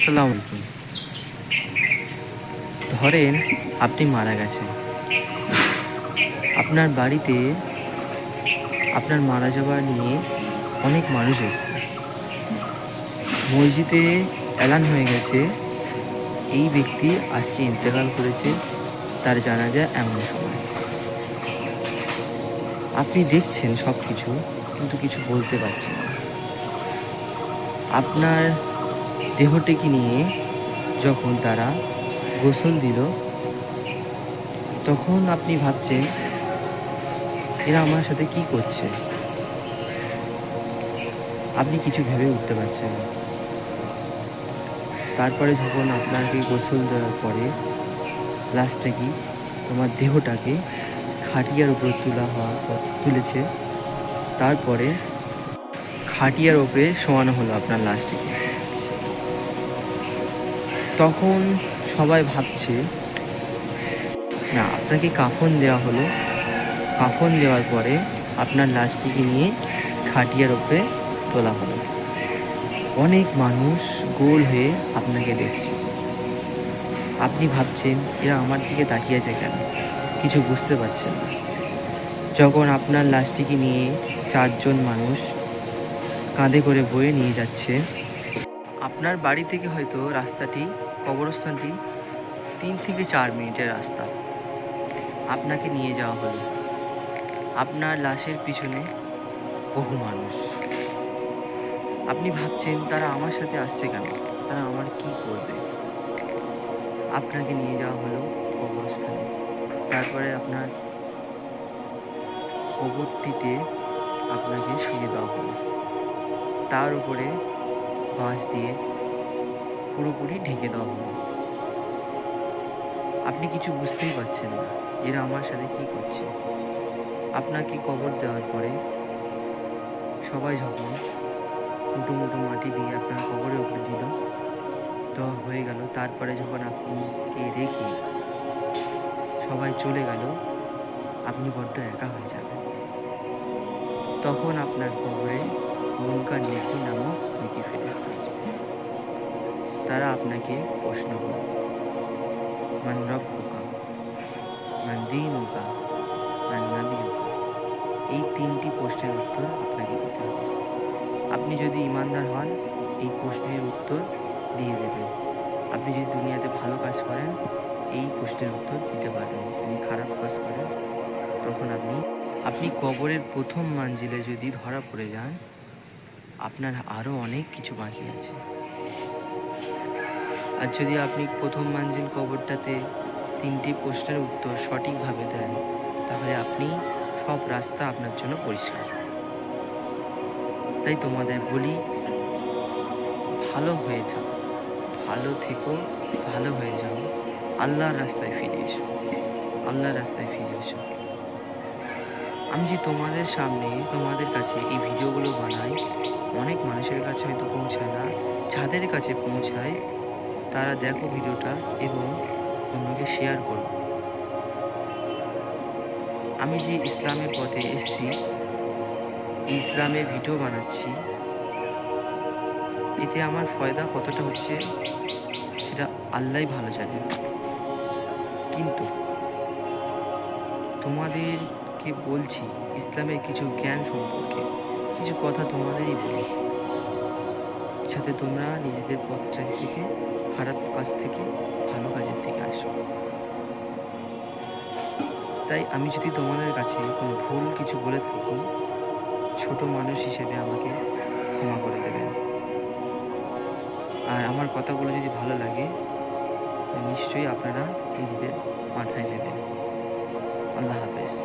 আসসালামু আলাইকুম। ধরেন আপনি মারা গেছেন। আপনার বাড়িতে আপনার মারা যাওয়া নিয়ে অনেক মানুষ এসছে। মসজিদে এলান হয়ে গেছে, এই ব্যক্তি আজকে ইন্তেকাল করেছে, তার জানাজা এমন সময়। আপনি দেখছেন সব কিছু, কিন্তু কিছু বলতে পারছেন না। আপনার দেহটিকে নিয়ে যখন তারা গোসল দিল, তখন আপনি ভাবছেন, এরা আমার সাথে কি করছে? আপনি কিছু ভেবে উঠতে পারছেন না। তারপরে যখন আপনাকে গোসল দেওয়ার পরে লাস্টে কি তোমার দেহটাকে খাটিয়ার উপরে তুলেছে, তারপরে খাটিয়ার উপরে শোয়ানো হলো আপনার লাশটিকে। তখন সবাই ভাবছে, না, আপনাকে কাফন দেওয়া হলো। কাফন দেওয়ার পরে আপনার লাশটিকে নিয়ে খাটিয়ার উপরে তোলা হলো। অনেক মানুষ গোল হয়ে আপনাকে দেখছে। আপনি ভাবছেন, এরা আমার দিকে তাকিয়ে আছে কেন? কিছু বুঝতে পারছেন না। যখন আপনার লাশটিকে নিয়ে 4জন মানুষ কাঁধে করে বয়ে নিয়ে যাচ্ছে, আপনার বাড়ি থেকে হয়তো কবরস্থানটি 3 থেকে 4 মিনিটের রাস্তা। আপনাকে নিয়ে যাওয়া হলো। আপনার লাশের পিছনে বহু মানুষ। আপনি ভাবছেন, তারা আমার সাথে আসছে কেন? তারা আমার কি করবে? আপনাকে নিয়ে যাওয়া হলো কবরস্থানে। তারপরে আপনার কবরটিতে আপনাকে শুয়ে দেওয়া হলো। তার উপরে বাঁশ দিয়ে পুরোপুরি ঢেকে দেওয়া হলো। আপনি কিছু বুঝতেই পারছেন না, এরা আমার সাথে কি করছে। আপনাকে কবর দেওয়ার পরে সবাই যখন মুঠো মুঠো মাটি দিয়ে আপনার কবরের উপরে দিল, দেওয়া হয়ে গেল। তারপরে যখন আপনাকে রেখে সবাই চলে গেল, আপনি বড্ড একা হয়ে যাবেন। তখন আপনার কবরে মুনকার নেকির নামক 2টি ফেরেশতা আসবে। তারা আপনাকে প্রশ্ন করবে, মান রব্বুকা, মান দীনুকা, মান নাবিয়ুকা। এই 3টি প্রশ্নের উত্তর আপনাকে দিতে হবে। আপনি যদি ইমানদার হন, এই প্রশ্নের উত্তর দিয়ে দেবেন। আপনি যদি দুনিয়াতে ভালো কাজ করেন, এই প্রশ্নের উত্তর দিতে পারবেন। যদি খারাপ কাজ করেন, তখন আপনি কবরের প্রথম মঞ্জিলে যদি ধরা পড়ে যান, আপনার আরও অনেক কিছু বাকি আছে। আর যদি আপনি প্রথম মঞ্জিল কবরটাতে 3টি প্রশ্নের উত্তর সঠিকভাবে দেন, তাহলে আপনি সব রাস্তা আপনার জন্য পরিষ্কার। তাই তোমাদের বলি, ভালো হয়ে যাও, ভালো থেকো, ভালো হয়ে যাও, আল্লাহর রাস্তায় ফিরে এসো, আল্লাহর রাস্তায় ফিরে এসো। আমি যে তোমাদের কাছে এই ভিডিওগুলো বানাই, অনেক মানুষের কাছে হয়তো পৌঁছায় না। যাদের কাছে পৌঁছায়, তারা দেখো ভিডিওটা এবং অন্যকে শেয়ার করো। আমি যে ইসলামের পথে এসেছি, এই ইসলামের ভিডিও বানাচ্ছি, এতে আমার ফায়দা কতটা হচ্ছে সেটা আল্লাহই ভালো জানে। কিন্তু তোমাদেরকে বলছি ইসলামের কিছু জ্ঞান সম্পর্কে, কিছু কথা তোমাদেরই বলি, যাতে তোমরা নিজেদের পথচারী থেকে, খারাপ কাজ থেকে ভালো কাজের দিকে আসো। তাই আমি যদি তোমাদের কাছে কোনো ভুল কিছু বলে থাকি, ছোট মানুষ হিসেবে আমাকে ক্ষমা করে দেবেন। আর আমার কথাগুলো যদি ভালো লাগে, নিশ্চয়ই আপনারা নিজেদের মাথায় নেবেন। আল্লাহ হাফেজ।